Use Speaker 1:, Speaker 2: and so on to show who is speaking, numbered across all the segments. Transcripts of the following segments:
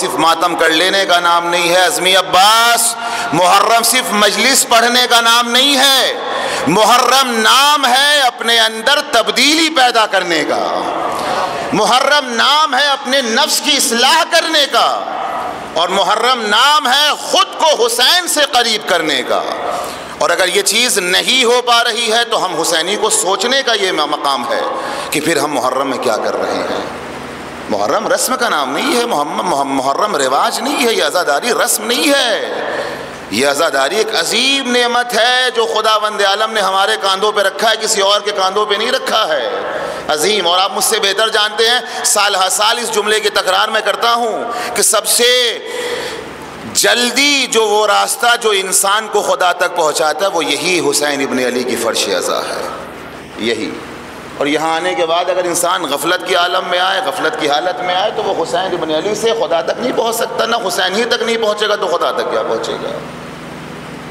Speaker 1: صرف ماتم کر لینے کا نام نہیں ہے عزمی عباس، محرم صرف مجلس پڑھنے کا نام نہیں ہے، محرم نام ہے اپنے اندر تبدیلی پیدا کرنے کا، محرم نام ہے اپنے نفس کی اصلاح کرنے کا، اور محرم نام ہے خود کو حسین سے قریب کرنے کا۔ اور اگر یہ چیز نہیں ہو پا رہی ہے تو ہم حسینی کو سوچنے کا یہ مقام ہے کہ پھر ہم محرم میں کیا کر رہے ہیں۔ محرم رسم کا نام نہیں ہے، محرم رواج نہیں ہے، یہ عزاداری رسم نہیں ہے، یہ عزاداری ایک عظیم نعمت ہے جو خداوند عالم نے ہمارے کاندھوں پہ رکھا ہے، کسی اور کے کاندھوں پہ نہیں رکھا ہے، عظیم۔ اور آپ مجھ سے بہتر جانتے ہیں، سال ہر سال اس جملے کی تکرار میں کرتا ہوں کہ سب سے جلدی جو وہ راستہ جو انسان کو خدا تک پہنچاتا ہے وہ یہی حسین ابن علی کی فرش عزا ہے، یہی۔ اور یہاں آنے کے بعد اگر انسان غفلت کی عالم میں آئے، غفلت کی حالت میں آئے، تو وہ حسین ابن علی سے خدا تک نہیں پہنچ سکتا، نہ حسین ہی تک نہیں پہنچے گا تو خدا تک کیا پہنچے گا۔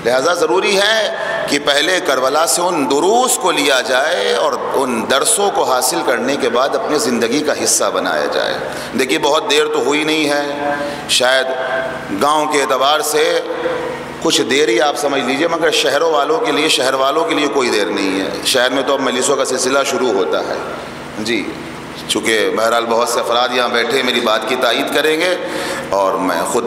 Speaker 1: لہذا ضروری ہے کہ پہلے کربلا سے ان دروس کو لیا جائے اور ان درسوں کو حاصل کرنے کے بعد اپنی زندگی کا حصہ بنایا جائے۔ دیکھیے بہت دیر تو ہوئی نہیں ہے، شاید گاؤں کے اعتبار سے کچھ دیر ہی آپ سمجھ لیجئے، مگر شہر والوں کے لیے کوئی دیر نہیں ہے۔ شہر میں تو اب مجلسوں کا سلسلہ شروع ہوتا ہے جی، چونکہ بہرحال بہت سے افراد یہاں بیٹھے میری بات کی تائید کریں گے، اور میں خود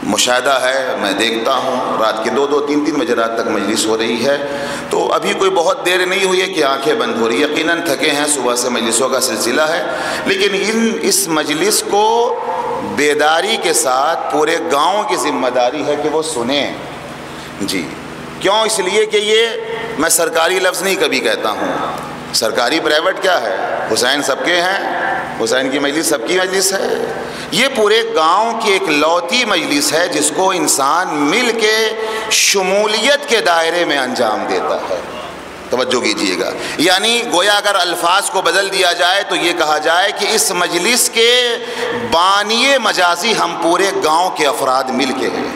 Speaker 1: مشاہدہ ہے، میں دیکھتا ہوں رات کے 2-2 3-3 بجے رات تک مجلس ہو رہی ہے، تو ابھی کوئی بہت دیر نہیں ہوئی ہے کہ آنکھیں بند ہو رہی، یقیناً تھکے ہیں، صبح سے مجلسوں کا سلسلہ ہے، لیکن اس مجلس کو بیداری کے ساتھ پورے گاؤں کی ذمہ داری ہے کہ وہ سنیں جی۔ کیوں؟ اس لیے کہ یہ میں سرکاری لفظ نہیں کبھی کہتا ہوں، سرکاری پرائیویٹ کیا ہے، حسین سب کے ہیں، حسین کی مجلس سب کی مجلس ہے، یہ پورے گاؤں کی ایک لوتی مجلس ہے جس کو انسان مل کے شمولیت کے دائرے میں انجام دیتا ہے۔ توجہ کیجئے گا، یعنی گویا اگر الفاظ کو بدل دیا جائے تو یہ کہا جائے کہ اس مجلس کے بانی مجازی ہم پورے گاؤں کے افراد مل کے ہیں،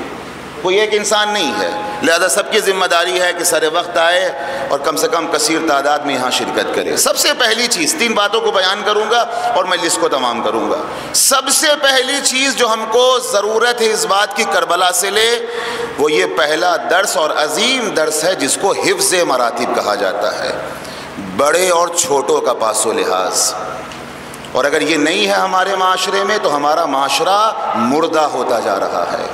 Speaker 1: کوئی ایک انسان نہیں ہے، لہذا سب کی ذمہ داری ہے کہ سر وقت آئے اور کم سے کم کثیر تعداد میں یہاں شرکت کرے۔ سب سے پہلی چیز 3 باتوں کو بیان کروں گا اور مجلس کو تمام کروں گا۔ سب سے پہلی چیز جو ہم کو ضرورت ہے اس بات کی کربلا سے لے، وہ یہ پہلا درس اور عظیم درس ہے جس کو حفظ مراتب کہا جاتا ہے، بڑے اور چھوٹوں کا پاس و لحاظ۔ اور اگر یہ نہیں ہے ہمارے معاشرے میں تو ہمارا معاشرہ مردہ ہوتا جا رہا ہے،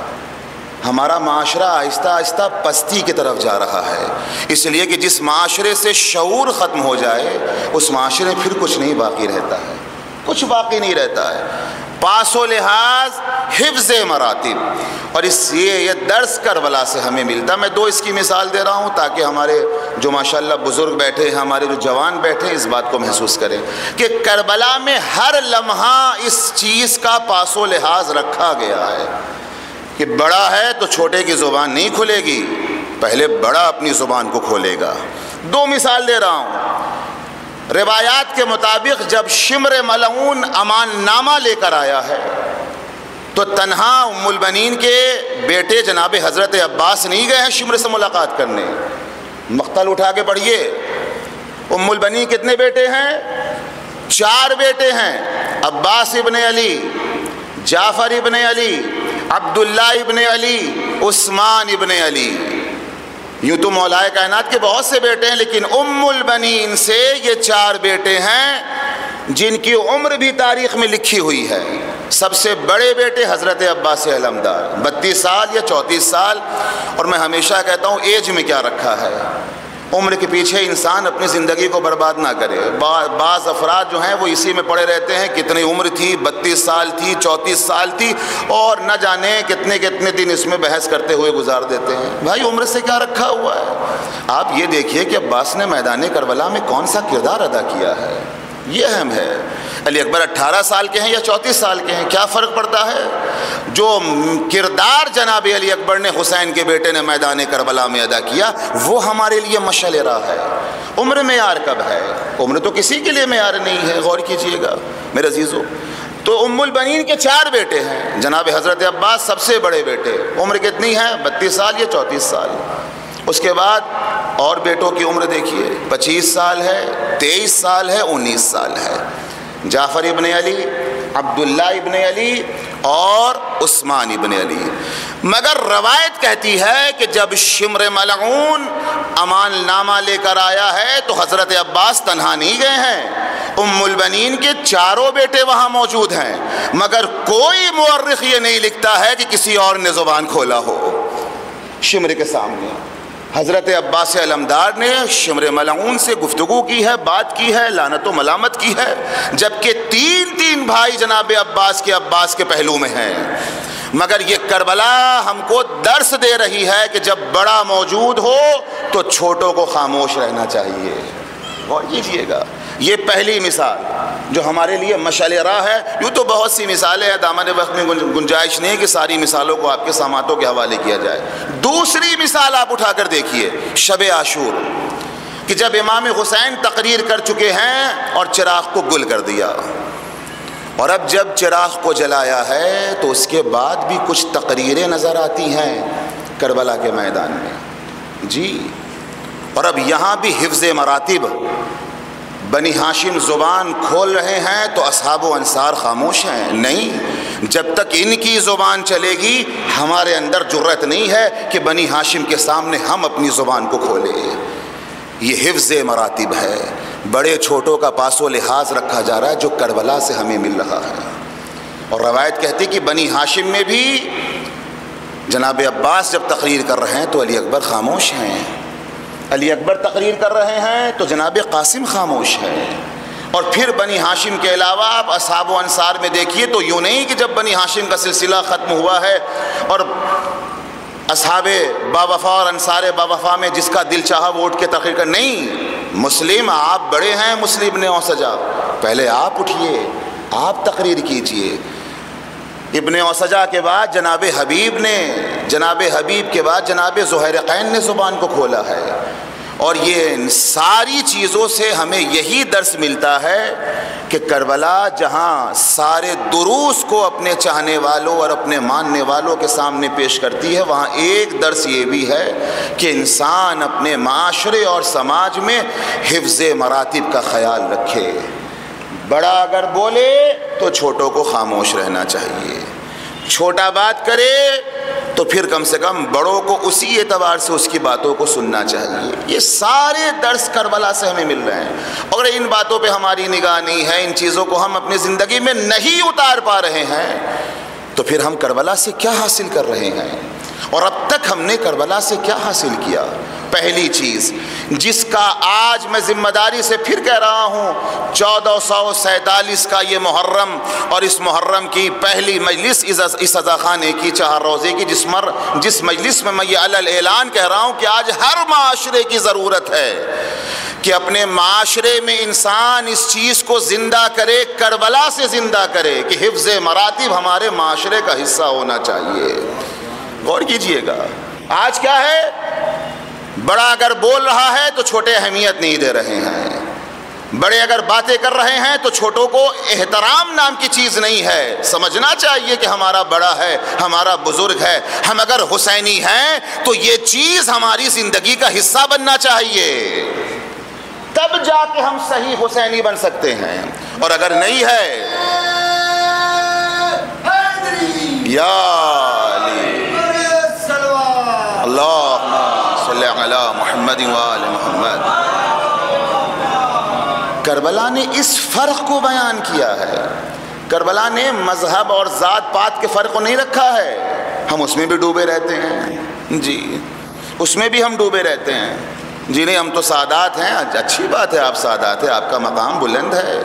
Speaker 1: ہمارا معاشرہ آہستہ آہستہ پستی کی طرف جا رہا ہے، اس لیے کہ جس معاشرے سے شعور ختم ہو جائے اس معاشرے میں پھر کچھ نہیں باقی رہتا ہے، کچھ باقی نہیں رہتا ہے۔ پاس و لحاظ، حفظ مراتب، اور یہ درس کربلا سے ہمیں ملتا۔ میں 2 اس کی مثال دے رہا ہوں تاکہ ہمارے جو ماشاءاللہ بزرگ بیٹھے ہیں، ہمارے جو جوان بیٹھے ہیں، اس بات کو محسوس کریں کہ کربلا میں ہر لمحہ اس چیز کا پاس و لحاظ رکھا گیا ہے کہ بڑا ہے تو چھوٹے کی زبان نہیں کھلے گی، پہلے بڑا اپنی زبان کو کھولے گا۔ 2 مثال دے رہا ہوں۔ روایات کے مطابق جب شمر ملعون امان نامہ لے کر آیا ہے تو تنہا ام البنین کے بیٹے جناب حضرت عباس نہیں گئے ہیں شمر سے ملاقات کرنے، مقتل اٹھا کے پڑھیے، ام البنین کتنے بیٹے ہیں؟ 4 بیٹے ہیں، عباس ابن علی، جعفر ابن علی، عبداللہ ابن علی، عثمان ابن علی۔ یوں تو مولا کائنات کے بہت سے بیٹے ہیں، لیکن ام البنین سے یہ 4 بیٹے ہیں جن کی عمر بھی تاریخ میں لکھی ہوئی ہے۔ سب سے بڑے بیٹے حضرت عباس علمدار 32 سال یا 34 سال، اور میں ہمیشہ کہتا ہوں ایج میں کیا رکھا ہے، عمر کے پیچھے انسان اپنی زندگی کو برباد نہ کرے۔ بعض افراد جو ہیں وہ اسی میں پڑے رہتے ہیں، کتنی عمر تھی، 32 سال تھی، 34 سال تھی، اور نہ جانے کتنے دن اس میں بحث کرتے ہوئے گزار دیتے ہیں۔ بھائی عمر سے کیا رکھا ہوا ہے؟ آپ یہ دیکھیے کہ عباس نے میدان کربلا میں کون سا کردار ادا کیا ہے، یہ اہم ہے۔ علی اکبر 18 سال کے ہیں یا 34 سال کے ہیں، کیا فرق پڑتا ہے؟ جو کردار جناب علی اکبر نے حسین کے بیٹے نے میدان کربلا میں ادا کیا وہ ہمارے لیے مشعل راہ ہے۔ عمر معیار کب ہے؟ عمر تو کسی کے لیے معیار نہیں ہے، غور کیجئے گا میرے عزیزو۔ تو ام البنین کے 4 بیٹے ہیں، جناب حضرت عباس سب سے بڑے بیٹے، عمر کتنی ہے؟ 32 سال یا 34 سال۔ اس کے بعد اور بیٹوں کی عمر دیکھیے، 25 سال ہے، 23 سال ہے، 19 سال ہے۔ جعفر ابن علی، عبداللہ ابن علی، اور عثمان ابن علی۔ مگر روایت کہتی ہے کہ جب شمر ملعون امان نامہ لے کر آیا ہے تو حضرت عباس تنہا نہیں گئے ہیں، ام البنین کے چاروں بیٹے وہاں موجود ہیں، مگر کوئی مورخ یہ نہیں لکھتا ہے کہ کسی اور نے زبان کھولا ہو۔ شمر کے سامنے حضرت عباس علمدار نے شمر ملعون سے گفتگو کی ہے، بات کی ہے، لعنت و ملامت کی ہے، جبکہ تین بھائی جناب عباس کے پہلو میں ہیں۔ مگر یہ کربلا ہم کو درس دے رہی ہے کہ جب بڑا موجود ہو تو چھوٹوں کو خاموش رہنا چاہیے۔ غور کیجیے گا، یہ پہلی مثال جو ہمارے لیے مشعل راہ ہے۔ یوں تو بہت سی مثالیں ہیں، دامن وقت میں گنجائش نہیں کہ ساری مثالوں کو آپ کے سامعتوں کے حوالے کیا جائے۔ دوسری مثال آپ اٹھا کر دیکھیے، شب عاشور، کہ جب امام حسین تقریر کر چکے ہیں اور چراغ کو گل کر دیا، اور اب جب چراغ کو جلایا ہے تو اس کے بعد بھی کچھ تقریریں نظر آتی ہیں کربلا کے میدان میں جی۔ اور اب یہاں بھی حفظ مراتب، بنی ہاشم زبان کھول رہے ہیں تو اصحاب و انصار خاموش ہیں؟ نہیں، جب تک ان کی زبان چلے گی ہمارے اندر جرأت نہیں ہے کہ بنی ہاشم کے سامنے ہم اپنی زبان کو کھولیں۔ یہ حفظ مراتب ہے، بڑے چھوٹوں کا پاس و لحاظ رکھا جا رہا ہے جو کربلا سے ہمیں مل رہا ہے۔ اور روایت کہتی کہ بنی ہاشم میں بھی جناب عباس جب تقریر کر رہے ہیں تو علی اکبر خاموش ہیں، علی اکبر تقریر کر رہے ہیں تو جناب قاسم خاموش ہے۔ اور پھر بنی ہاشم کے علاوہ آپ اصحاب و انصار میں دیکھیے تو یوں نہیں کہ جب بنی ہاشم کا سلسلہ ختم ہوا ہے اور اصحاب باوفا اور انصار باوفا میں جس کا دل چاہا وہ اٹھ کے تقریر کر، نہیں، مسلم آپ بڑے ہیں، مسلم ابن اوسجا، پہلے آپ اٹھیے، آپ تقریر کیجئے۔ ابن اوسجا کے بعد جناب حبیب نے، جناب حبیب کے بعد جناب زہیرقین نے زبان کو کھولا ہے۔ اور یہ ساری چیزوں سے ہمیں یہی درس ملتا ہے کہ کربلا جہاں سارے دروس کو اپنے چاہنے والوں اور اپنے ماننے والوں کے سامنے پیش کرتی ہے، وہاں ایک درس یہ بھی ہے کہ انسان اپنے معاشرے اور سماج میں حفظ مراتب کا خیال رکھے۔ بڑا اگر بولے تو چھوٹوں کو خاموش رہنا چاہیے، چھوٹا بات کرے تو پھر کم سے کم بڑوں کو اسی اعتبار سے اس کی باتوں کو سننا چاہیے۔ یہ سارے درس کربلا سے ہمیں مل رہے ہیں۔ اگر ان باتوں پہ ہماری نگاہ نہیں ہے، ان چیزوں کو ہم اپنی زندگی میں نہیں اتار پا رہے ہیں، تو پھر ہم کربلا سے کیا حاصل کر رہے ہیں؟ اور اب تک ہم نے کربلا سے کیا حاصل کیا؟ پہلی چیز جس کا آج میں ذمہ داری سے پھر کہہ رہا ہوں، 1447 کا یہ محرم اور اس محرم کی پہلی مجلس اس عزا خانے کی، چہار روزے کی، جس مجلس میں یہ علل اعلان کہہ رہا ہوں کہ آج ہر معاشرے کی ضرورت ہے کہ اپنے معاشرے میں انسان اس چیز کو زندہ کرے، کربلا سے زندہ کرے کہ حفظ مراتب ہمارے معاشرے کا حصہ ہونا چاہیے۔ غور کیجئے گا، آج کیا ہے، بڑا اگر بول رہا ہے تو چھوٹے اہمیت نہیں دے رہے ہیں، بڑے اگر باتیں کر رہے ہیں تو چھوٹوں کو احترام نام کی چیز نہیں ہے۔ سمجھنا چاہیے کہ ہمارا بڑا ہے، ہمارا بزرگ ہے، ہم اگر حسینی ہیں تو یہ چیز ہماری زندگی کا حصہ بننا چاہیے، تب جا کے ہم صحیح حسینی بن سکتے ہیں۔ اور اگر نہیں ہے، یا اللہم صلی علی محمد وآل محمد۔ کربلا نے اس فرق کو بیان کیا ہے، کربلا نے مذہب اور ذات پات کے فرق کو نہیں رکھا ہے۔ ہم اس میں بھی ڈوبے رہتے ہیں جی، اس میں بھی ہم ڈوبے رہتے ہیں جی، نہیں ہم تو سادات ہیں، اچھی بات ہے آپ سادات ہیں، آپ کا مقام بلند ہے،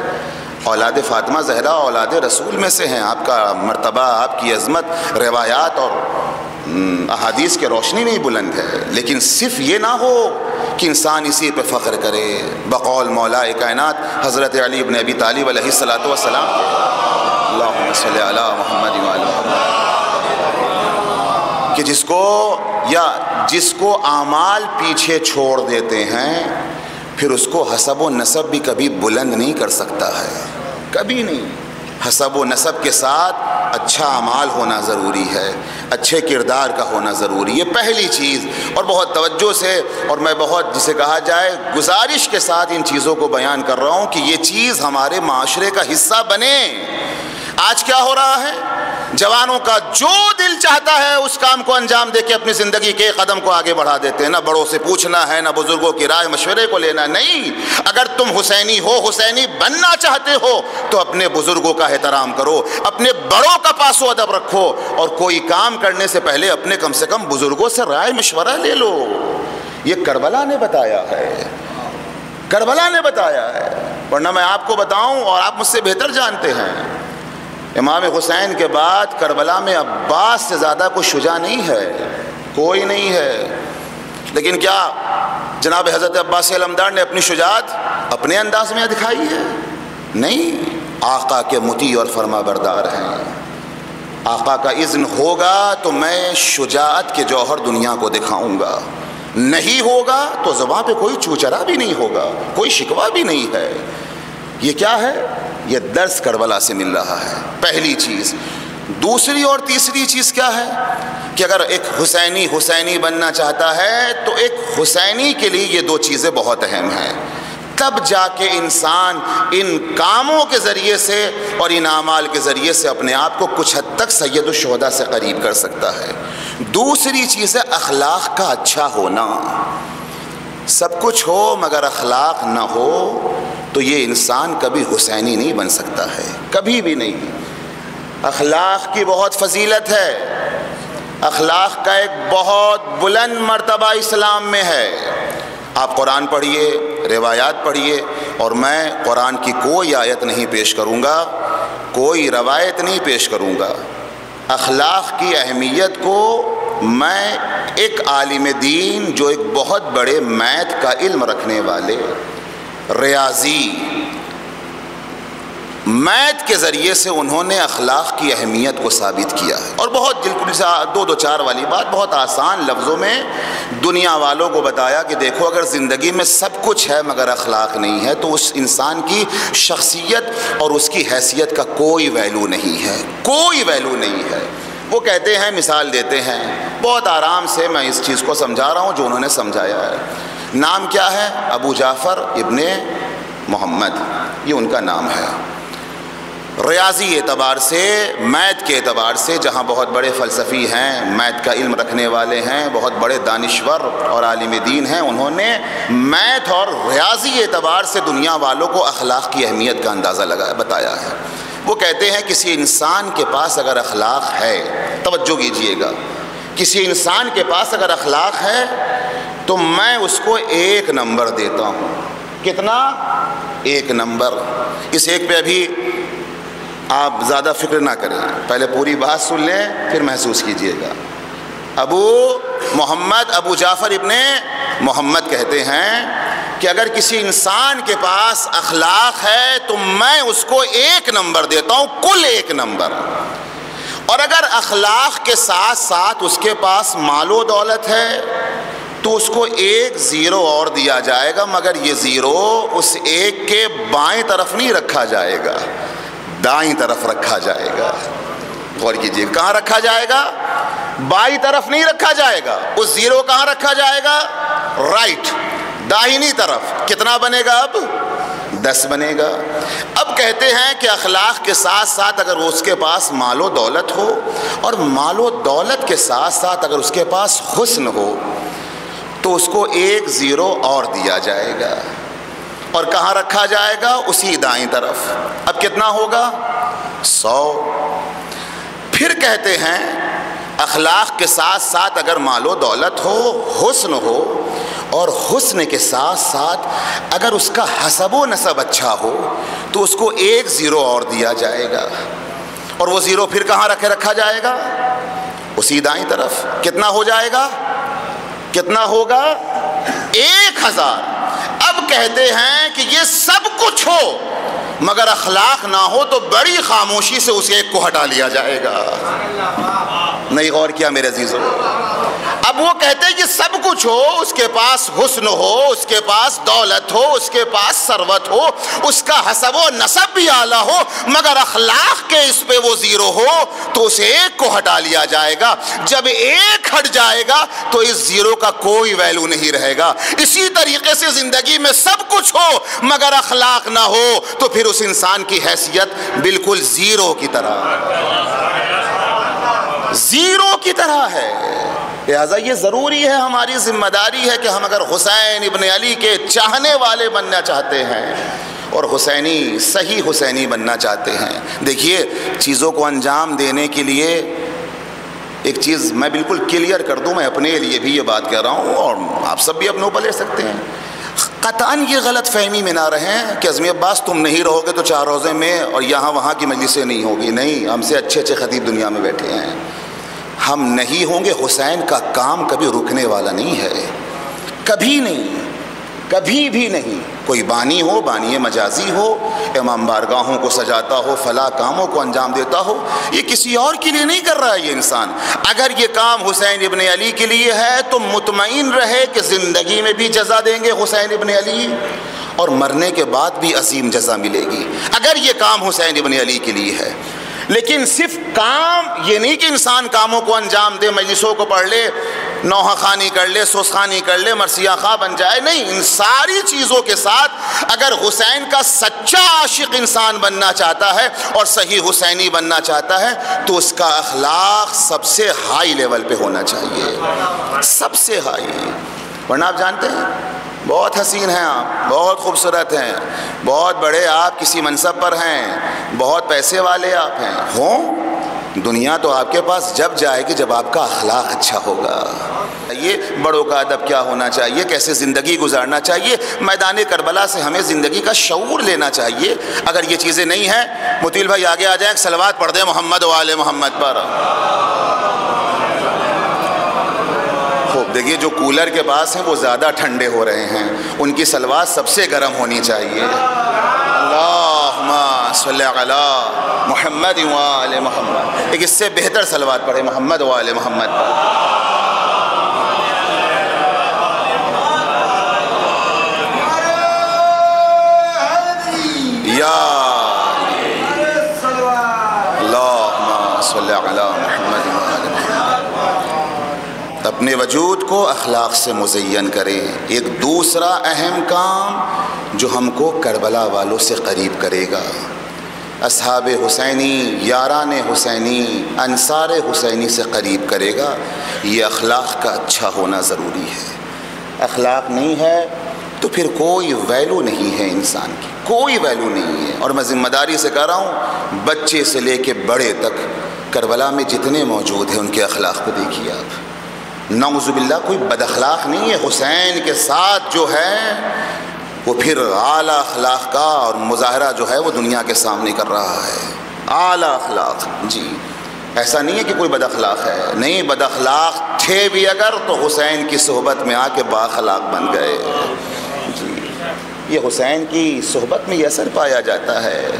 Speaker 1: اولاد فاطمہ زہرا اولاد رسول میں سے ہیں، آپ کا مرتبہ، آپ کی عظمت روایات اور احادیث کے روشنی میں ہی بلند ہے، لیکن صرف یہ نہ ہو کہ انسان اسی پہ فخر کرے۔ بقول مولا کائنات حضرت علی بن ابی طالب علیہ السلام، اللہم صلی علی محمد وآل محمد، کہ جس کو اعمال پیچھے چھوڑ دیتے ہیں پھر اس کو حسب و نسب بھی کبھی بلند نہیں کر سکتا ہے، کبھی نہیں۔ حسب و نسب کے ساتھ اچھا اعمال ہونا ضروری ہے، اچھے کردار کا ہونا ضروری ہے، یہ پہلی چیز۔ اور بہت توجہ سے اور میں بہت جسے کہا جائے گزارش کے ساتھ ان چیزوں کو بیان کر رہا ہوں کہ یہ چیز ہمارے معاشرے کا حصہ بنے۔ آج کیا ہو رہا ہے، جوانوں کا جو دل چاہتا ہے اس کام کو انجام دے کے اپنی زندگی کے قدم کو آگے بڑھا دیتے ہیں. نہ بڑوں سے پوچھنا ہے, نہ بزرگوں کی رائے مشورے کو لینا. نہیں, اگر تم حسینی ہو, حسینی بننا چاہتے ہو تو اپنے بزرگوں کا احترام کرو, اپنے بڑوں کا پاس و ادب رکھو, اور کوئی کام کرنے سے پہلے اپنے کم سے کم بزرگوں سے رائے مشورہ لے لو. یہ کربلا نے بتایا ہے, کربلا نے بتایا ہے, ورنہ میں آپ کو بتاؤں اور آپ مجھ سے بہتر جانتے ہیں, امام حسین کے بعد کربلا میں عباس سے زیادہ کوئی شجاع نہیں ہے, کوئی نہیں ہے. لیکن کیا جناب حضرت عباس علمدار نے اپنی شجاعت اپنے انداز میں دکھائی ہے؟ نہیں, آقا کے مطیع اور فرما بردار ہیں. آقا کا اذن ہوگا تو میں شجاعت کے جوہر دنیا کو دکھاؤں گا, نہیں ہوگا تو زباں پہ کوئی چوچرا بھی نہیں ہوگا, کوئی شکوہ بھی نہیں ہے. یہ کیا ہے؟ یہ درس کربلا سے مل رہا ہے, پہلی چیز. دوسری اور تیسری چیز کیا ہے کہ اگر ایک حسینی بننا چاہتا ہے تو ایک حسینی کے لیے یہ دو چیزیں بہت اہم ہیں. تب جا کے انسان ان کاموں کے ذریعے سے اور ان اعمال کے ذریعے سے اپنے آپ کو کچھ حد تک سید الشہداء سے قریب کر سکتا ہے. دوسری چیز ہے اخلاق کا اچھا ہونا. سب کچھ ہو مگر اخلاق نہ ہو تو یہ انسان کبھی حسینی نہیں بن سکتا ہے, کبھی بھی نہیں. اخلاق کی بہت فضیلت ہے, اخلاق کا ایک بہت بلند مرتبہ اسلام میں ہے. آپ قرآن پڑھیے, روایات پڑھیے, اور میں قرآن کی کوئی آیت نہیں پیش کروں گا, کوئی روایت نہیں پیش کروں گا. اخلاق کی اہمیت کو میں ایک عالم دین جو ایک بہت بڑے میتھ کا علم رکھنے والے, ریاضی, میتھ کے ذریعے سے انہوں نے اخلاق کی اہمیت کو ثابت کیا ہے. اور بہت دو چار والی بات بہت آسان لفظوں میں دنیا والوں کو بتایا کہ دیکھو اگر زندگی میں سب کچھ ہے مگر اخلاق نہیں ہے تو اس انسان کی شخصیت اور اس کی حیثیت کا کوئی ویلیو نہیں ہے, کوئی ویلیو نہیں ہے. وہ کہتے ہیں, مثال دیتے ہیں, بہت آرام سے میں اس چیز کو سمجھا رہا ہوں جو انہوں نے سمجھایا ہے. نام کیا ہے؟ ابو جعفر ابن محمد, یہ ان کا نام ہے. ریاضی اعتبار سے, میتھ کے اعتبار سے جہاں بہت بڑے فلسفی ہیں, میتھ کا علم رکھنے والے ہیں, بہت بڑے دانشور اور عالم دین ہیں, انہوں نے میتھ اور ریاضی اعتبار سے دنیا والوں کو اخلاق کی اہمیت کا اندازہ بتایا ہے. وہ کہتے ہیں کسی انسان کے پاس اگر اخلاق ہے, توجہ کیجئے گا, کسی انسان کے پاس اگر اخلاق ہے تو میں اس کو 1 نمبر دیتا ہوں. کتنا؟ 1 نمبر. اس ایک پہ ابھی آپ زیادہ فکر نہ کریں, پہلے پوری بات سن لیں پھر محسوس کیجئے گا. ابو جعفر ابن محمد کہتے ہیں کہ اگر کسی انسان کے پاس اخلاق ہے تو میں اس کو 1 نمبر دیتا ہوں, کل 1 نمبر. اور اگر اخلاق کے ساتھ ساتھ اس کے پاس مال و دولت ہے تو اس کو 1 0 اور دیا جائے گا, مگر یہ 0 اس 1 کے بائیں طرف نہیں رکھا جائے گا, دائیں طرف رکھا جائے گا. غور کیجیے, کہاں رکھا جائے گا؟ بائیں طرف نہیں رکھا جائے گا. اس 0 کہاں رکھا جائے گا؟ رائٹ, داہنی طرف. کتنا بنے گا اب؟ 10 بنے گا. اب کہتے ہیں کہ اخلاق کے ساتھ ساتھ اگر اس کے پاس مال و دولت ہو, اور مال و دولت کے ساتھ ساتھ اگر اس کے پاس حسن ہو تو اس کو 1 0 اور دیا جائے گا. اور کہاں رکھا جائے گا؟ اسی دائیں طرف. اب کتنا ہوگا؟ 100. پھر کہتے ہیں اخلاق کے ساتھ ساتھ اگر مال و دولت ہو, حسن ہو, اور حسن کے ساتھ ساتھ اگر اس کا حسب و نسب اچھا ہو تو اس کو 1 0 اور دیا جائے گا. اور وہ 0 پھر کہاں رکھا جائے گا؟ اسی دائیں طرف. کتنا ہو جائے گا؟ کتنا ہوگا؟ 1000. اب کہتے ہیں کہ یہ سب کچھ ہو مگر اخلاق نہ ہو تو بڑی خاموشی سے اس 1 کو ہٹا لیا جائے گا. نہیں غور کیا میرے عزیزو؟ اب وہ کہتے ہیں کہ سب کچھ ہو, اس کے پاس حسن ہو, اس کے پاس دولت ہو, اس کے پاس ثروت ہو, اس کا حسب و نسب بھی اعلیٰ ہو, مگر اخلاق کے اس پہ وہ 0 ہو تو اس 1 کو ہٹا لیا جائے گا. جب 1 ہٹ جائے گا تو اس 0 کا کوئی ویلیو نہیں رہے گا. اسی طریقے سے زندگی میں سب کچھ ہو مگر اخلاق نہ ہو تو پھر اس انسان کی حیثیت بالکل 0 کی طرح. زیرو کی طرح ہے۔ لہٰذا یہ ضروری ہے، ہماری ذمہ داری ہے کہ ہم اگر حسین ابن علی کے چاہنے والے بننا چاہتے ہیں اور حسینی، صحیح حسینی بننا چاہتے ہیں، دیکھیے چیزوں کو انجام دینے کے لیے ایک چیز میں بالکل کلیئر کر دوں، میں اپنے لیے بھی یہ بات کہہ رہا ہوں اور آپ سب بھی اپنے اوپر لے سکتے ہیں، قطعاً یہ غلط فہمی میں نہ رہیں کہ عظمی عباس تم نہیں رہو گے تو چار روزے میں اور یہاں وہاں کی مجلسیں نہیں ہوگی۔ نہیں، ہم سے اچھے اچھے خطیب دنیا میں بیٹھے ہیں، ہم نہیں ہوں گے۔ حسین کا کام کبھی رکنے والا نہیں ہے، کبھی نہیں، کبھی بھی نہیں۔ کوئی بانی ہو، بانی مجازی ہو، امام بارگاہوں کو سجاتا ہو، فلاں کاموں کو انجام دیتا ہو، یہ کسی اور کے لیے نہیں کر رہا ہے یہ انسان۔ اگر یہ کام حسین ابن علی کے لیے ہے تو مطمئن رہے کہ زندگی میں بھی جزا دیں گے حسین ابن علی اور مرنے کے بعد بھی عظیم جزا ملے گی، اگر یہ کام حسین ابن علی کے لیے ہے۔ لیکن صرف کام یہ نہیں کہ انسان کاموں کو انجام دے، مجلسوں کو پڑھ لے، نوحہ خوانی کر لے، سوس خوانی کر لے، مرثیہ خواہ بن جائے، نہیں، ان ساری چیزوں کے ساتھ اگر حسین کا سچا عاشق انسان بننا چاہتا ہے اور صحیح حسینی بننا چاہتا ہے تو اس کا اخلاق سب سے ہائی لیول پہ ہونا چاہیے، سب سے ہائی۔ ورنہ آپ جانتے ہیں بہت حسین ہیں آپ، بہت خوبصورت ہیں، بہت بڑے آپ کسی منصب پر ہیں، بہت پیسے والے آپ ہیں، ہوں دنیا تو آپ کے پاس جب جائے گی جب آپ کا اخلاق اچھا ہوگا۔ یہ بڑوں کا ادب کیا ہونا چاہیے، کیسے زندگی گزارنا چاہیے، میدان کربلا سے ہمیں زندگی کا شعور لینا چاہیے۔ اگر یہ چیزیں نہیں ہیں، مطیل بھائی آگے آ جائیں، صلوات پڑھ دیں محمد و آل محمد پر۔ خوب دیکھیے جو کولر کے پاس ہیں وہ زیادہ ٹھنڈے ہو رہے ہیں، ان کی صلوات سب سے گرم ہونی چاہیے۔ اللہم صلی علی محمد و آل محمد، ایک اس سے بہتر صلوات پڑھے محمد و آل محمد پر۔ یا اللہم صلی علی محمد و آل محمد۔ اپنے وجود کو اخلاق سے مزین کریں۔ ایک دوسرا اہم کام جو ہم کو کربلا والوں سے قریب کرے گا، اصحاب حسینی، یاران حسینی، انصار حسینی سے قریب کرے گا، یہ اخلاق کا اچھا ہونا ضروری ہے۔ اخلاق نہیں ہے تو پھر کوئی ویلو نہیں ہے انسان کی، کوئی ویلو نہیں ہے۔ اور میں ذمہ داری سے کہہ رہا ہوں، بچے سے لے کے بڑے تک کربلا میں جتنے موجود ہیں ان کے اخلاق کو دیکھیے آپ، نعوذ باللہ کوئی بد اخلاق نہیں ہے۔ حسین کے ساتھ جو ہے وہ پھر اعلیٰ اخلاق کا اور مظاہرہ جو ہے وہ دنیا کے سامنے کر رہا ہے، اعلیٰ اخلاق۔ جی ایسا نہیں ہے کہ کوئی بد اخلاق ہے، نہیں، بد اخلاق تھے بھی اگر تو حسین کی صحبت میں آ کے با اخلاق بن گئے۔ جی یہ حسین کی صحبت میں یہ اثر پایا جاتا ہے،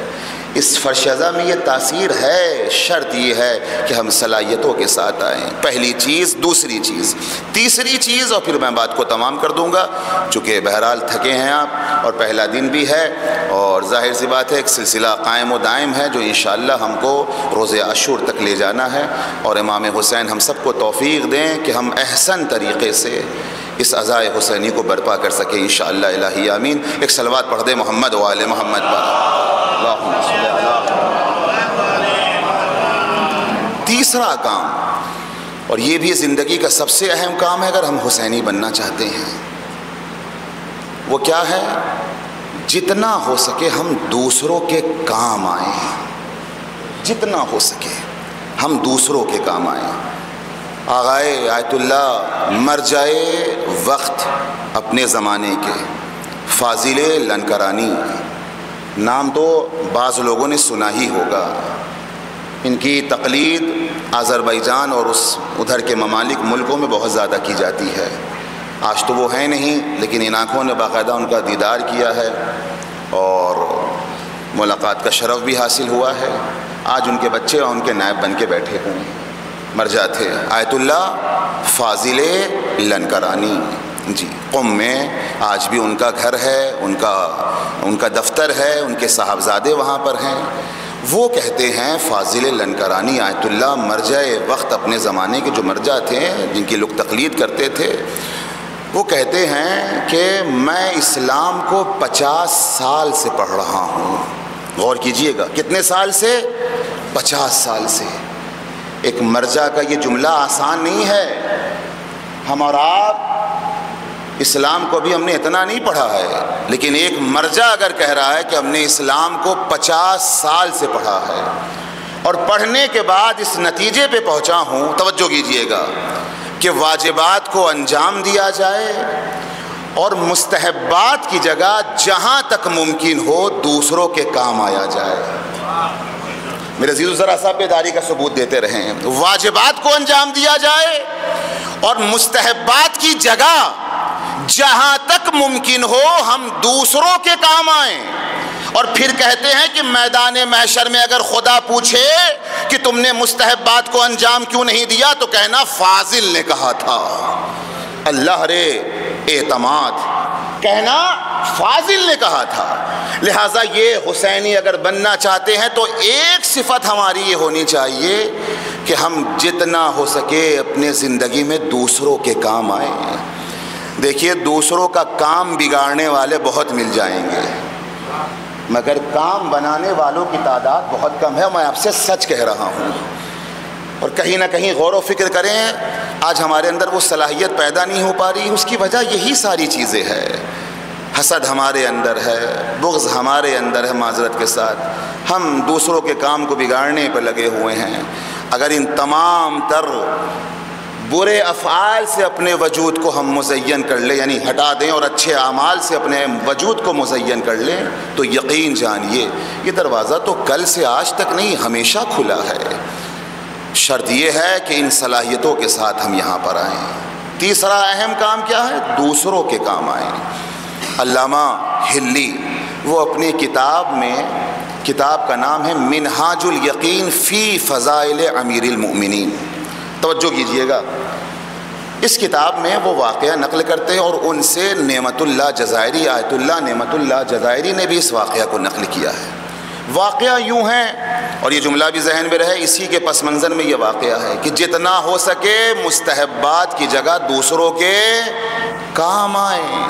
Speaker 1: اس فرشزہ میں یہ تاثیر ہے۔ شرط یہ ہے کہ ہم صلاحیتوں کے ساتھ آئیں، پہلی چیز۔ دوسری چیز، تیسری چیز، اور پھر میں بات کو تمام کر دوں گا چونکہ بہرحال تھکے ہیں آپ اور پہلا دن بھی ہے اور ظاہر سی بات ہے ایک سلسلہ قائم و دائم ہے جو انشاءاللہ ہم کو روز عاشور تک لے جانا ہے، اور امام حسین ہم سب کو توفیق دیں کہ ہم احسن طریقے سے اس عزائے حسینی کو برپا کر سکیں انشاءاللہ الہی آمین۔ ایک صلوات پڑھ دیں محمد و آل محمد پر۔ اللہم صلی علی۔ تیسرا کام، اور یہ بھی زندگی کا سب سے اہم کام ہے اگر ہم حسینی بننا چاہتے ہیں، وہ کیا ہے؟ جتنا ہو سکے ہم دوسروں کے کام آئیں، جتنا ہو سکے ہم دوسروں کے کام آئیں۔ آغائے آیت اللہ مرجع وقت اپنے زمانے کے فاضل لنکرانی، نام تو بعض لوگوں نے سنا ہی ہوگا، ان کی تقلید آذربائیجان اور ادھر کے ممالک ملکوں میں بہت زیادہ کی جاتی ہے۔ آج تو وہ ہیں نہیں، لیکن ان آنکھوں نے باقاعدہ ان کا دیدار کیا ہے اور ملاقات کا شرف بھی حاصل ہوا ہے۔ آج ان کے بچے اور ان کے نائب بن کے بیٹھے ہوئے ہیں، مرجع تھے آیت اللہ فاضل لنکرانی۔ جی قم میں آج بھی ان کا گھر ہے، ان کا دفتر ہے، ان کے صاحبزادے وہاں پر ہیں۔ وہ کہتے ہیں فاضل لنکرانی آیت اللہ مرجع وقت اپنے زمانے کے جو مرجع تھے جن کی لوگ تقلید کرتے تھے، وہ کہتے ہیں کہ میں اسلام کو 50 سال سے پڑھ رہا ہوں۔ غور کیجئے گا، کتنے سال سے؟ 50 سال سے۔ ایک مرجع کا یہ جملہ آسان نہیں ہے. ہم اور آپ اسلام کو بھی ہم نے اتنا نہیں پڑھا ہے، لیکن ایک مرجع اگر کہہ رہا ہے کہ ہم نے اسلام کو 50 سال سے پڑھا ہے اور پڑھنے کے بعد اس نتیجے پہ پہنچا ہوں، توجہ کیجئے گا، کہ واجبات کو انجام دیا جائے اور مستحبات کی جگہ جہاں تک ممکن ہو دوسروں کے کام آیا جائے. میرے عزیزو ذرا سا بیداری کا ثبوت دیتے رہیں. واجبات کو انجام دیا جائے اور مستحبات کی جگہ جہاں تک ممکن ہو ہم دوسروں کے کام آئیں. اور پھر کہتے ہیں کہ میدان محشر میں اگر خدا پوچھے کہ تم نے مستحبات کو انجام کیوں نہیں دیا تو کہنا فاضل نے کہا تھا. اللہ رے اعتماد، کہنا فاضل نے کہا تھا. لہٰذا یہ حسینی اگر بننا چاہتے ہیں تو ایک صفت ہماری یہ ہونی چاہیے کہ ہم جتنا ہو سکے اپنے زندگی میں دوسروں کے کام آئیں. دیکھیے دوسروں کا کام بگاڑنے والے بہت مل جائیں گے مگر کام بنانے والوں کی تعداد بہت کم ہے. میں آپ سے سچ کہہ رہا ہوں. اور کہیں نہ کہیں غور و فکر کریں، آج ہمارے اندر وہ صلاحیت پیدا نہیں ہو پا رہی. اس کی وجہ یہی ساری چیزیں ہیں. حسد ہمارے اندر ہے، بغض ہمارے اندر ہے. معذرت کے ساتھ ہم دوسروں کے کام کو بگاڑنے پہ لگے ہوئے ہیں. اگر ان تمام تر برے افعال سے اپنے وجود کو ہم مزین کر لیں، یعنی ہٹا دیں، اور اچھے اعمال سے اپنے وجود کو مزین کر لیں، تو یقین جانیے یہ دروازہ تو کل سے آج تک نہیں، ہمیشہ کھلا ہے. شرط یہ ہے کہ ان صلاحیتوں کے ساتھ ہم یہاں پر آئیں. تیسرا اہم کام کیا ہے؟ دوسروں کے کام آئیں. علامہ ہلی وہ اپنی کتاب میں، کتاب کا نام ہے منہاج الیقین فی فضائل امیر المؤمنین، توجہ کیجئے گا. اس کتاب میں وہ واقعہ نقل کرتے ہیں اور ان سے نعمت اللہ جزائری، آیت اللہ نعمت اللہ جزائری نے بھی اس واقعہ کو نقل کیا ہے. واقعہ یوں ہے، اور یہ جملہ بھی ذہن میں رہے، اسی کے پس منظر میں یہ واقعہ ہے کہ جتنا ہو سکے مستحبات کی جگہ دوسروں کے کام آئیں.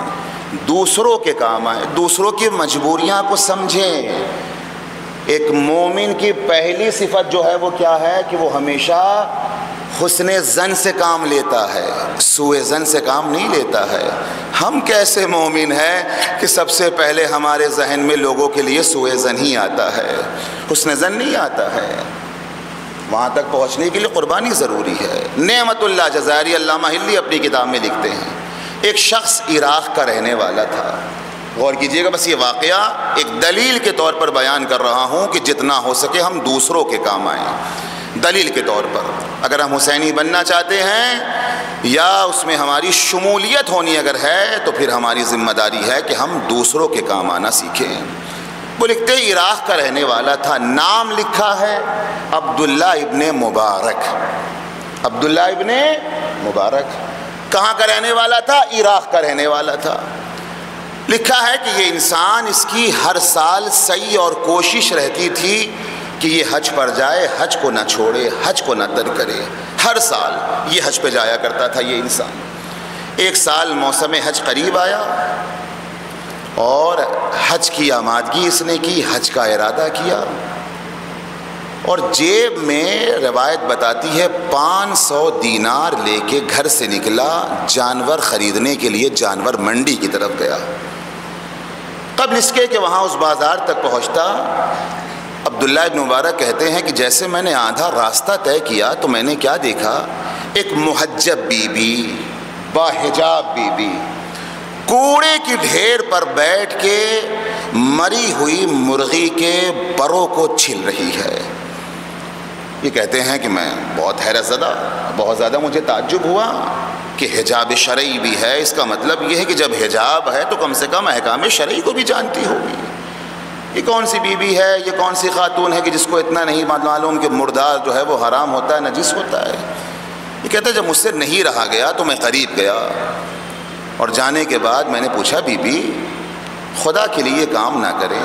Speaker 1: دوسروں کے کام آئیں، دوسروں کی مجبوریاں کو سمجھیں. ایک مومن کی پہلی صفت جو ہے وہ کیا ہے کہ وہ ہمیشہ حسن ظن سے کام لیتا ہے، سوء ظن سے کام نہیں لیتا ہے. ہم کیسے مومن ہیں کہ سب سے پہلے ہمارے ذہن میں لوگوں کے لیے سوء ظن ہی آتا ہے، حسن ظن نہیں آتا ہے. وہاں تک پہنچنے کے لیے قربانی ضروری ہے. نعمت اللہ جزائری علامہ ہلی اپنی کتاب میں لکھتے ہیں ایک شخص عراق کا رہنے والا تھا. غور کیجئے گا، بس یہ واقعہ ایک دلیل کے طور پر بیان کر رہا ہوں کہ جتنا ہو سکے ہم دوسروں کے کام آئیں. دلیل کے طور پر اگر ہم حسینی بننا چاہتے ہیں یا اس میں ہماری شمولیت ہونی اگر ہے تو پھر ہماری ذمہ داری ہے کہ ہم دوسروں کے کام آنا سیکھیں. وہ لکھتے عراق کا رہنے والا تھا، نام لکھا ہے عبداللہ ابن مبارک. عبداللہ ابن مبارک کہاں کا رہنے والا تھا؟ عراق کا رہنے والا تھا. لکھا ہے کہ یہ انسان، اس کی ہر سال سعی اور کوشش رہتی تھی کہ یہ حج پر جائے، حج کو نہ چھوڑے، حج کو نہ ترک کرے. ہر سال یہ حج پہ جایا کرتا تھا یہ انسان. ایک سال موسم حج قریب آیا اور حج کی آمادگی اس نے کی، حج کا ارادہ کیا اور جیب میں روایت بتاتی ہے 500 دینار لے کے گھر سے نکلا، جانور خریدنے کے لیے جانور منڈی کی طرف گیا. قبل اس کے کہ وہاں اس بازار تک پہنچتا، عبداللہ ابن مبارک کہتے ہیں کہ جیسے میں نے آدھا راستہ طے کیا تو میں نے کیا دیکھا، ایک محجب بی بی، باحجاب بی بی کوڑے کی ڈھیر پر بیٹھ کے مری ہوئی مرغی کے پروں کو چھل رہی ہے. یہ کہتے ہیں کہ میں بہت حیرت زدہ، بہت زیادہ مجھے تعجب ہوا کہ حجاب شرعی بھی ہے. اس کا مطلب یہ ہے کہ جب حجاب ہے تو کم سے کم احکام شرعی کو بھی جانتی ہوگی. یہ کون سی بی بی ہے، یہ کون سی خاتون ہے کہ جس کو اتنا نہیں معلوم کہ مردار جو ہے وہ حرام ہوتا ہے، نجس ہوتا ہے. یہ کہتے ہیں جب مجھ سے نہیں رہا گیا تو میں قریب گیا اور جانے کے بعد میں نے پوچھا، بی بی خدا کے لیے کام نہ کریں،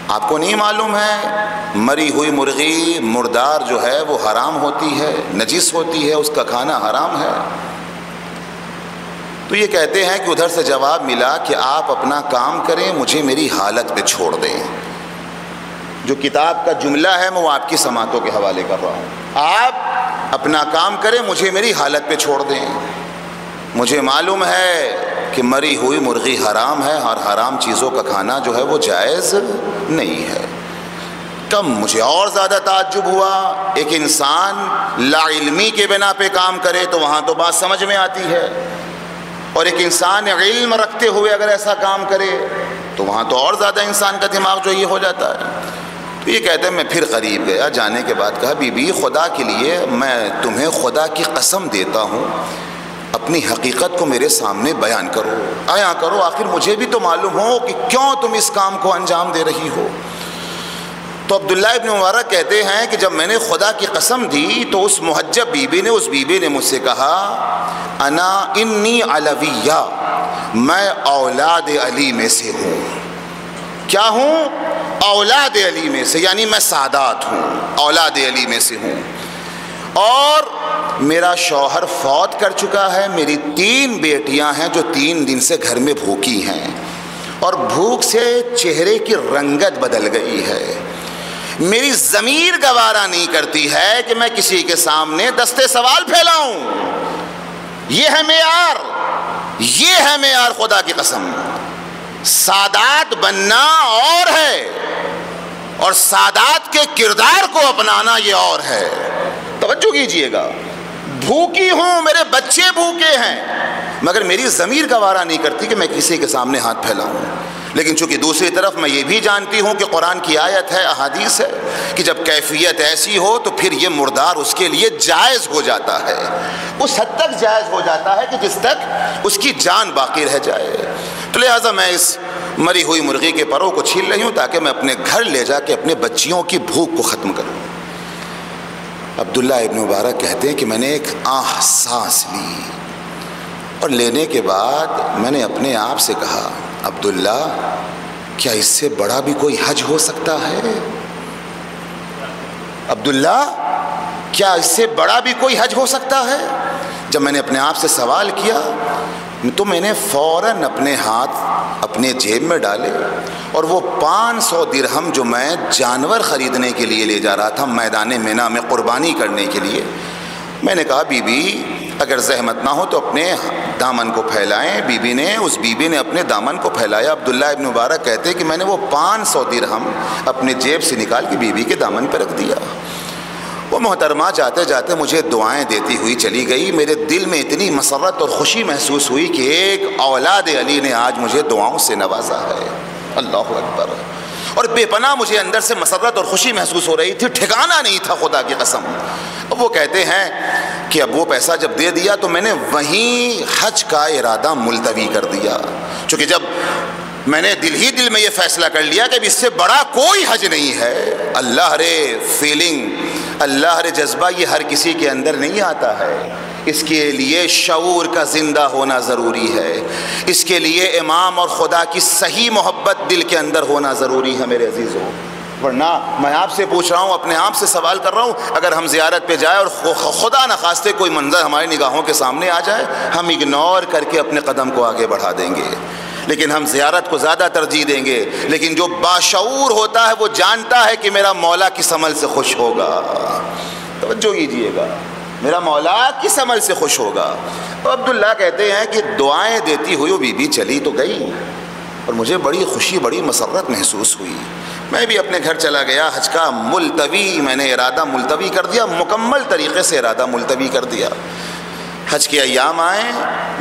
Speaker 1: آپ کو نہیں معلوم ہے مری ہوئی مرغی مردار جو ہے وہ حرام ہوتی ہے، نجس ہوتی ہے، اس کا کھانا حرام ہے. تو یہ کہتے ہیں کہ ادھر سے جواب ملا کہ آپ اپنا کام کریں، مجھے میری حالت پہ چھوڑ دیں. جو کتاب کا جملہ ہے میں وہ آپ کی سماعتوں کے حوالے کر رہا ہوں. آپ اپنا کام کریں، مجھے میری حالت پہ چھوڑ دیں۔ مجھے معلوم ہے کہ مری ہوئی مرغی حرام ہے اور حرام چیزوں کا کھانا جو ہے وہ جائز نہیں ہے۔ کم مجھے اور زیادہ تعجب ہوا، ایک انسان لا علمی کے بنا پہ کام کرے تو وہاں تو بات سمجھ میں آتی ہے، اور ایک انسان علم رکھتے ہوئے اگر ایسا کام کرے تو وہاں تو اور زیادہ انسان کا دماغ جو یہ ہو جاتا ہے۔ تو یہ کہتے ہیں میں پھر قریب گیا، جانے کے بعد کہا بی بی خدا کے لیے میں تمہیں خدا کی قسم دیتا ہوں، اپنی حقیقت کو میرے سامنے بیان کرو، آیا کرو، آخر مجھے بھی تو معلوم ہو کہ کیوں تم اس کام کو انجام دے رہی ہو۔ تو عبداللہ ابن مبارک کہتے ہیں کہ جب میں نے خدا کی قسم دی تو اس محجب بیوی نے مجھ سے کہا انا انی علویہ، میں اولاد علی میں سے ہوں۔ کیا ہوں؟ اولاد علی میں سے، یعنی میں سادات ہوں، اولاد علی میں سے ہوں، اور میرا شوہر فوت کر چکا ہے، میری 3 بیٹیاں ہیں جو 3 دن سے گھر میں بھوکی ہیں، اور بھوک سے چہرے کی رنگت بدل گئی ہے۔ میری ضمیر گوارا نہیں کرتی ہے کہ میں کسی کے سامنے دستے سوال پھیلاؤں۔ یہ ہے معیار، یہ ہے معیار خدا کی قسم۔ سادات بننا اور ہے، اور سادات کے کردار کو اپنانا یہ اور ہے۔ توجہ کیجئے گا، بھوکی ہوں، میرے بچے بھوکے ہیں، مگر میری ضمیر گوارا نہیں کرتی کہ میں کسی کے سامنے ہاتھ پھیلاؤں۔ لیکن چونکہ دوسری طرف میں یہ بھی جانتی ہوں کہ قرآن کی آیت ہے، احادیث ہے، کہ جب کیفیت ایسی ہو تو پھر یہ مردار اس کے لیے جائز ہو جاتا ہے، اس حد تک جائز ہو جاتا ہے کہ جس تک اس کی جان باقی رہ جائے۔ تو لہٰذا میں اس مری ہوئی مرغی کے پروں کو چھیل رہی ہوں تاکہ میں اپنے گھر لے جا کے اپنے بچیوں کی بھوک کو ختم کروں۔ عبداللہ ابن مبارک کہتے ہیں کہ میں نے ایک آہ سانس لی، اور لینے کے بعد میں نے اپنے آپ سے کہا عبداللہ کیا اس سے بڑا بھی کوئی حج ہو سکتا ہے؟ عبداللہ کیا اس سے بڑا بھی کوئی حج ہو سکتا ہے؟ جب میں نے اپنے آپ سے سوال کیا تو میں نے فوراً اپنے ہاتھ اپنے جیب میں ڈالے، اور وہ 500 درہم جو میں جانور خریدنے کے لیے لے جا رہا تھا میدان مینا میں قربانی کرنے کے لیے، میں نے کہا بی بی اگر زحمت نہ ہو تو اپنے دامن کو پھیلائیں۔ اس بی بی نے اپنے دامن کو پھیلایا۔ عبداللہ ابن مبارک کہتے ہیں کہ میں نے وہ 500 درہم اپنے جیب سے نکال کے بی بی کے دامن پہ رکھ دیا۔ وہ محترمہ جاتے جاتے مجھے دعائیں دیتی ہوئی چلی گئی۔ میرے دل میں اتنی مسرت اور خوشی محسوس ہوئی کہ ایک اولاد علی نے آج مجھے دعاؤں سے نوازا ہے۔ اللہ اکبر۔ اور بے پناہ مجھے اندر سے مسرت اور خوشی محسوس ہو رہی تھی، ٹھکانہ نہیں تھا خدا کی قسم۔ وہ کہتے ہیں کہ اب وہ پیسہ جب دے دیا تو میں نے وہیں حج کا ارادہ ملتوی کر دیا، چونکہ جب میں نے دل میں یہ فیصلہ کر لیا کہ اب اس سے بڑا کوئی حج نہیں ہے۔ اللہ رے فیلنگ، اللہ رے جذبہ یہ ہر کسی کے اندر نہیں آتا ہے، اس کے لیے شعور کا زندہ ہونا ضروری ہے، اس کے لیے امام اور خدا کی صحیح محبت دل کے اندر ہونا ضروری ہے میرے عزیزوں۔ ورنہ میں آپ سے پوچھ رہا ہوں، اپنے آپ سے سوال کر رہا ہوں، اگر ہم زیارت پہ جائیں اور خدا نخواستے کوئی منظر ہماری نگاہوں کے سامنے آ جائے، ہم اگنور کر کے اپنے قدم کو آگے بڑھا دیں گے، لیکن ہم زیارت کو زیادہ ترجیح دیں گے۔ لیکن جو باشعور ہوتا ہے وہ جانتا ہے کہ میرا مولا کس عمل سے خوش ہوگا۔ توجہ کیجیے گا، میرا مولا کس عمل سے خوش ہوگا۔ تو عبداللہ کہتے ہیں کہ دعائیں دیتی ہوئی وہ بی بی چلی تو گئی، اور مجھے بڑی خوشی بڑی مسرت محسوس ہوئی۔ میں بھی اپنے گھر چلا گیا، حج کا میں نے ارادہ ملتوی کر دیا، مکمل طریقے سے ارادہ ملتوی کر دیا۔ حج کے ایام آئے،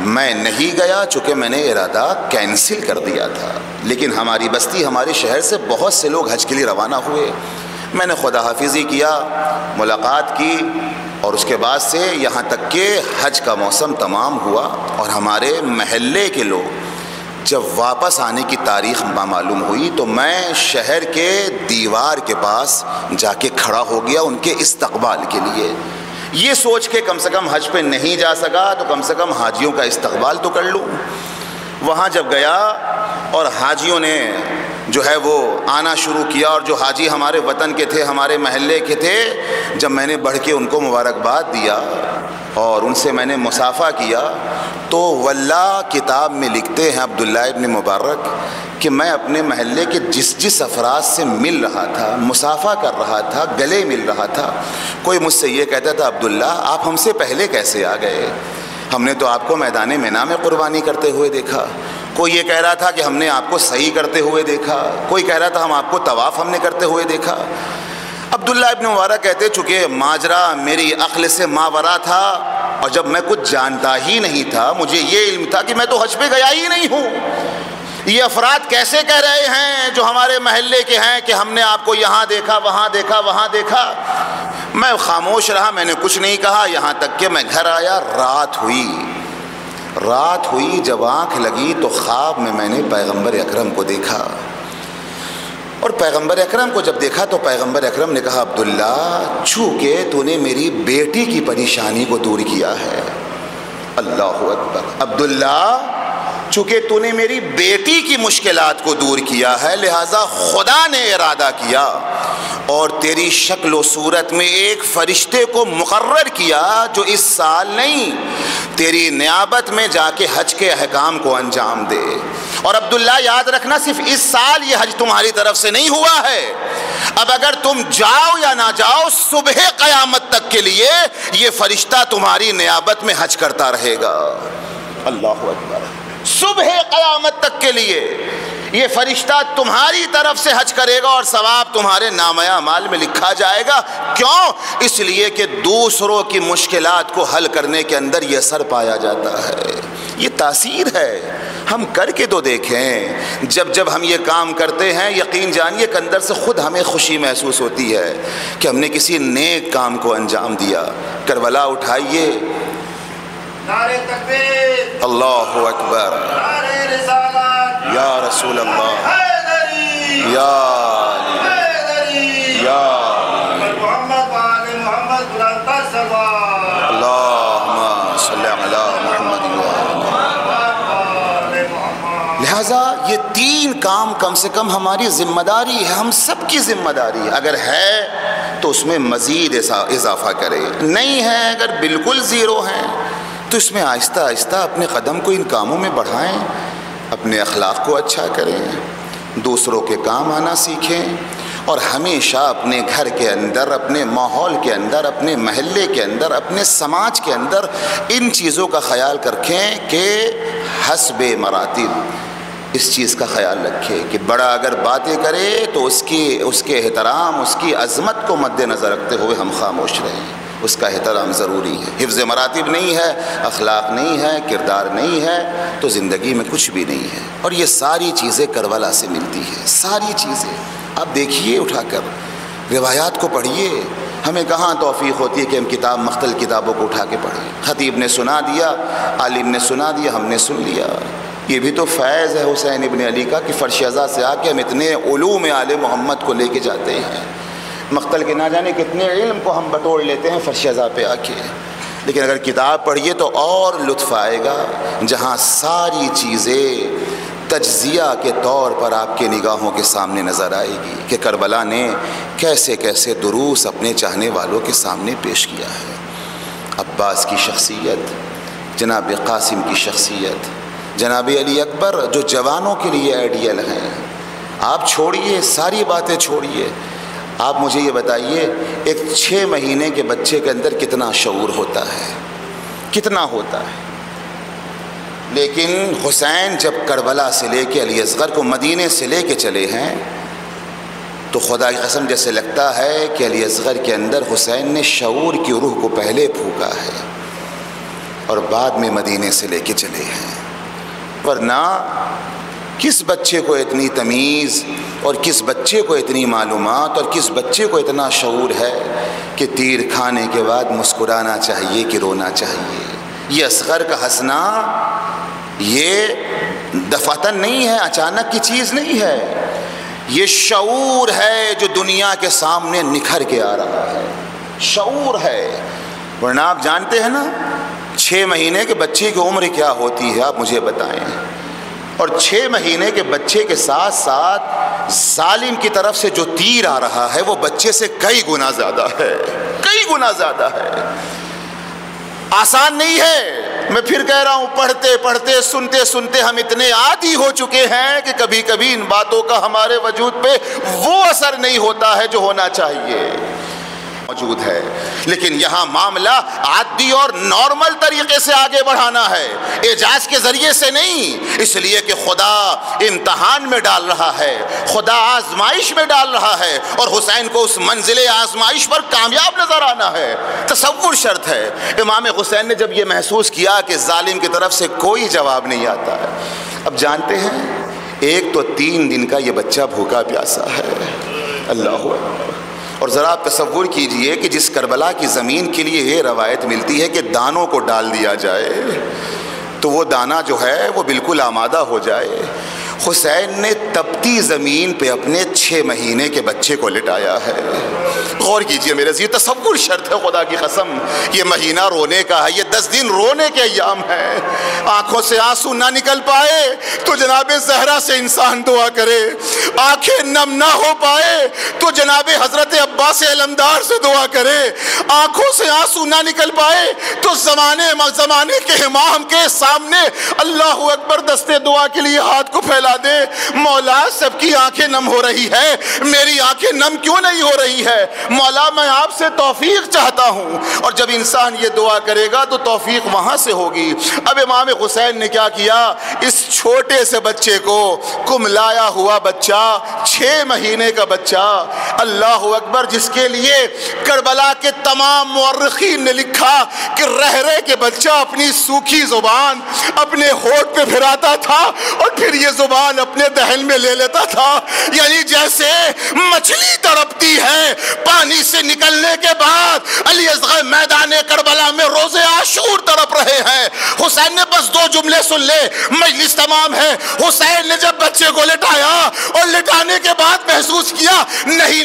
Speaker 1: میں نہیں گیا چونکہ میں نے ارادہ کینسل کر دیا تھا، لیکن ہماری بستی ہمارے شہر سے بہت سے لوگ حج کے لیے روانہ ہوئے۔ میں نے خدا حافظی کیا، ملاقات کی، اور اس کے بعد سے یہاں تک کہ حج کا موسم تمام ہوا، اور ہمارے محلے کے لوگ جب واپس آنے کی تاریخ معلوم ہوئی تو میں شہر کے دیوار کے پاس جا کے کھڑا ہو گیا ان کے استقبال کے لیے، یہ سوچ کے کم سے کم حج پہ نہیں جا سکا تو کم سے کم حاجیوں کا استقبال تو کر لوں۔ وہاں جب گیا اور حاجیوں نے جو ہے وہ آنا شروع کیا، اور جو حاجی ہمارے وطن کے تھے، ہمارے محلے کے تھے، جب میں نے بڑھ کے ان کو مبارکباد دیا اور ان سے میں نے مصافحہ کیا، تو واللہ کتاب میں لکھتے ہیں عبداللہ ابن مبارک کہ میں اپنے محلے کے جس افراد سے مل رہا تھا، مصافحہ کر رہا تھا، گلے مل رہا تھا، کوئی مجھ سے یہ کہتا تھا عبداللہ آپ ہم سے پہلے کیسے آ گئے، ہم نے تو آپ کو میدان مینا میں قربانی کرتے ہوئے دیکھا۔ کوئی یہ کہہ رہا تھا کہ ہم نے آپ کو صحیح کرتے ہوئے دیکھا، کوئی کہہ رہا تھا ہم آپ کو طواف ہم نے کرتے ہوئے دیکھا۔ عبداللہ ابن مبارک کہتے چونکہ ماجرا میری عقل سے ماورا تھا، اور جب میں کچھ جانتا ہی نہیں تھا، مجھے یہ علم تھا کہ میں تو حج پہ گیا ہی نہیں ہوں، یہ افراد کیسے کہہ رہے ہیں جو ہمارے محلے کے ہیں کہ ہم نے آپ کو یہاں دیکھا، وہاں دیکھا، وہاں دیکھا۔ میں خاموش رہا، میں نے کچھ نہیں کہا، یہاں تک کہ میں گھر آیا، رات ہوئی، جب آنکھ لگی تو خواب میں نے پیغمبر اکرم کو دیکھا، اور پیغمبر اکرم کو جب دیکھا تو پیغمبر اکرم نے کہا عبداللہ چونکہ تو نے میری بیٹی کی پریشانی کو دور کیا ہے، اللہ اکبر، عبداللہ چونکہ تو نے میری بیٹی کی مشکلات کو دور کیا ہے، لہٰذا خدا نے ارادہ کیا اور تیری شکل و صورت میں ایک فرشتے کو مقرر کیا جو اس سال نہیں تیری نیابت میں جا کے حج کے احکام کو انجام دے۔ اور عبداللہ یاد رکھنا صرف اس سال یہ حج تمہاری طرف سے نہیں ہوا ہے، اب اگر تم جاؤ یا نہ جاؤ صبح قیامت تک کے لیے یہ فرشتہ تمہاری نیابت میں حج کرتا رہے گا، اللہ اکبر، صبح قیامت تک کے لیے یہ فرشتہ تمہاری طرف سے حج کرے گا اور ثواب تمہارے نامہ اعمال میں لکھا جائے گا۔ کیوں؟ اس لیے کہ دوسروں کی مشکلات کو حل کرنے کے اندر یہ اثر پایا جاتا ہے، یہ تاثیر ہے۔ ہم کر کے تو دیکھیں، جب ہم یہ کام کرتے ہیں یقین جانیے کہ اندر سے خود ہمیں خوشی محسوس ہوتی ہے کہ ہم نے کسی نیک کام کو انجام دیا۔ کربلا اٹھائیے،
Speaker 2: نعرہ تکبیر،
Speaker 1: اللہ اکبر،
Speaker 2: نعرہ رسالت،
Speaker 1: یا رسول اللہ،
Speaker 2: حیدری،
Speaker 1: یا
Speaker 2: حیدری،
Speaker 1: یا
Speaker 2: محمد وآل محمد بلندتر سلوات،
Speaker 1: اللہم صلی علی محمد وآل محمد۔ لہٰذا یہ تین کام کم سے کم ہماری ذمہ داری ہے، ہم سب کی ذمہ داری ہے، اگر ہے تو اس میں مزید اضافہ کرے، نہیں ہے اگر بالکل زیرو ہیں تو اس میں آہستہ آہستہ اپنے قدم کو ان کاموں میں بڑھائیں، اپنے اخلاق کو اچھا کریں، دوسروں کے کام آنا سیکھیں، اور ہمیشہ اپنے گھر کے اندر، اپنے ماحول کے اندر، اپنے محلے کے اندر، اپنے سماج کے اندر ان چیزوں کا خیال رکھیں کہ حسب مراتب اس چیز کا خیال رکھے کہ بڑا اگر باتیں کرے تو اس کے احترام، اس کی عظمت کو مد نظر رکھتے ہوئے ہم خاموش رہیں، اس کا احترام ضروری ہے۔ حفظ مراتب نہیں ہے، اخلاق نہیں ہے، کردار نہیں ہے تو زندگی میں کچھ بھی نہیں ہے، اور یہ ساری چیزیں کربلا سے ملتی ہیں، ساری چیزیں۔ آپ دیکھیے اٹھا کر روایات کو پڑھیے، ہمیں کہاں توفیق ہوتی ہے کہ ہم مختلف کتابوں کو اٹھا کے پڑھیں، خطیب نے سنا دیا، عالم نے سنا دیا، ہم نے سن لیا، یہ بھی تو فیض ہے حسین ابن علی کا کہ فرش ازا سے آ کے ہم اتنے علوم آل محمد کو لے کے جاتے ہیں، مقتل کے نہ جانے کتنے علم کو ہم بٹور لیتے ہیں فرش ازا پہ آ کے۔ لیکن اگر کتاب پڑھیے تو اور لطف آئے گا، جہاں ساری چیزیں تجزیہ کے طور پر آپ کے نگاہوں کے سامنے نظر آئے گی کہ کربلا نے کیسے کیسے دروس اپنے چاہنے والوں کے سامنے پیش کیا ہے۔ عباس کی شخصیت، جناب قاسم کی شخصیت، جناب علی اکبر جو جوانوں کے لیے آئیڈیل ہیں، آپ چھوڑیے ساری باتیں چھوڑیے، آپ مجھے یہ بتائیے ایک 6 مہینے کے بچے کے اندر کتنا شعور ہوتا ہے، کتنا ہوتا ہے، لیکن حسین جب کربلا سے لے کے علی اصغر کو مدینے سے لے کے چلے ہیں تو خدا کی قسم جیسے لگتا ہے کہ علی اصغر کے اندر حسین نے شعور کی روح کو پہلے پھونکا ہے اور بعد میں مدینے سے لے کے چلے ہیں، ورنہ کس بچے کو اتنی تمیز اور کس بچے کو اتنی معلومات اور کس بچے کو اتنا شعور ہے کہ تیر کھانے کے بعد مسکرانا چاہیے کہ رونا چاہیے۔ یہ اصغر کا ہنسنا یہ دفعتاً نہیں ہے، اچانک کی چیز نہیں ہے، یہ شعور ہے جو دنیا کے سامنے نکھر کے آ رہا ہے، شعور ہے۔ ورنہ آپ جانتے ہیں نا 6 مہینے کے بچے کی عمر کیا ہوتی ہے، آپ مجھے بتائیں، اور 6 مہینے کے بچے کے ساتھ ساتھ ظالم کی طرف سے جو تیر آ رہا ہے وہ بچے سے کئی گنا زیادہ ہے، کئی گنا زیادہ ہے۔ آسان نہیں ہے، میں پھر کہہ رہا ہوں، پڑھتے پڑھتے سنتے سنتے ہم اتنے عادی ہو چکے ہیں کہ کبھی کبھی ان باتوں کا ہمارے وجود پہ وہ اثر نہیں ہوتا ہے جو ہونا چاہیے موجود ہے۔ لیکن یہاں معاملہ عادی اور نارمل طریقے سے آگے بڑھانا ہے، اعجاز کے ذریعے سے نہیں، اس لیے کہ خدا امتحان میں ڈال رہا ہے، خدا آزمائش میں ڈال رہا ہے، اور حسین کو اس منزل آزمائش پر کامیاب نظر آنا ہے۔ تصور شرط ہے۔ امام حسین نے جب یہ محسوس کیا کہ ظالم کی طرف سے کوئی جواب نہیں آتا ہے، اب جانتے ہیں ایک تو 3 دن کا یہ بچہ بھوکا پیاسا ہے، اللہ اکبر۔ اور ذرا آپ تصور کیجئے کہ جس کربلا کی زمین کے لیے یہ روایت ملتی ہے کہ دانوں کو ڈال دیا جائے تو وہ دانہ جو ہے وہ بالکل آمادہ ہو جائے، حسین نے تپتی زمین پہ اپنے 6 مہینے کے بچے کو لٹایا ہے۔ غور کیجئے میرے عزیز، تصور شرط ہے، خدا کی قسم یہ مہینہ رونے کا ہے، یہ 10 دن رونے کے ایام ہیں۔ آنکھوں سے آنسو نہ نکل پائے تو جناب زہرا سے انسان دعا کرے، آنکھیں نم نہ ہو پائے تو جناب حضرت عباس علمدار سے دعا کرے، آنکھوں سے آنسو نہ نکل پائے تو زمانے کے امام کے سامنے اللہ اکبر دستے دعا کے لیے ہاتھ کو پھیلا دے، مولا سب کی آنکھیں نم ہو رہی ہے، میری آنکھیں نم کیوں نہیں ہو رہی ہے؟ مولا میں آپ سے توفیق چاہتا ہوں۔ اور جب انسان یہ دعا کرے گا تو توفیق وہاں سے ہوگی۔ اب امام حسین نے کیا کیا؟ اس چھوٹے سے بچے کو، کملایا ہوا بچہ، 6 مہینے کا بچہ، اللہ اکبر، جس کے لیے کربلا کے تمام مورخین نے لکھا کہ رہ رہ کے بچہ اپنی سوکھی زبان اپنے ہونٹ پہ پھراتا تھا اور پھر یہ زبان اپنے دہن میں لے لیتا تھا، یعنی جیسے مچھلی تڑپتی ہے پانی سے نکلنے کے بعد علی اصغر میدان کربلا میں روز عاشور تڑپ رہے ہیں۔ حسین نے بس 2 جملے سن لے، مجلس تمام ہے۔ حسین نے جب بچے کو لٹایا اور لٹانے کے بعد محسوس کیا نہیں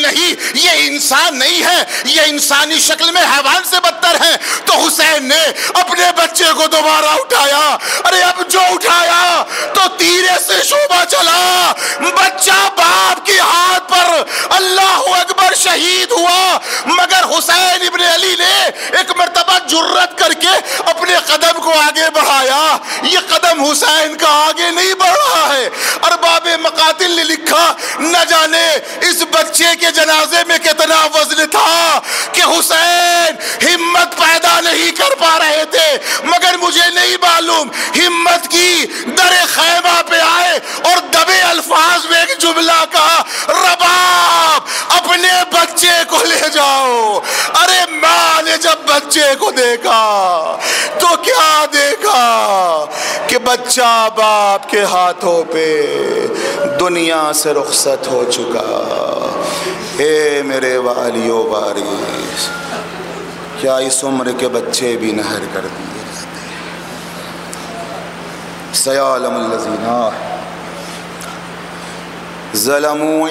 Speaker 1: یہ انسان نہیں ہے، یہ انسانی شکل میں حیوان سے بدتر ہے، تو حسین نے اپنے بچے کو دوبارہ اٹھایا۔ ارے اب جو اٹھایا تو تیرے سے شعبہ چلا، بچہ باپ کی ہاتھ پر اللہ اکبر شہید ہوا، مگر حسین ابن علی نے ایک مرتبہ جرت کر کے اپنے قدم کو آگے بڑھایا۔ یہ قدم حسین کا آگے نہیں بڑھ رہا ہے۔ ارباب مقاتل نے لکھا نہ جانے اس بچے کے جنازے میں کتنا وزن تھا کہ حسین ہمت پیدا نہیں کر پا رہے تھے، مگر مجھے نہیں معلوم ہمت کی در خیمہ پہ آئے اور دبے الفاظ میں ایک جملہ کہا، رباب اپنے بچے کو لے جاؤ۔ ارے ماں نے جب بچے کو دیکھا تو کیا دیکھا کہ بچہ باپ کے ہاتھوں پہ دنیا سے رخصت ہو چکا۔ اے میرے والیو وارث، کیا اس عمر کے بچے بھی نہر کر دیے جاتے ہیں؟ سیعلم الذین ظلموا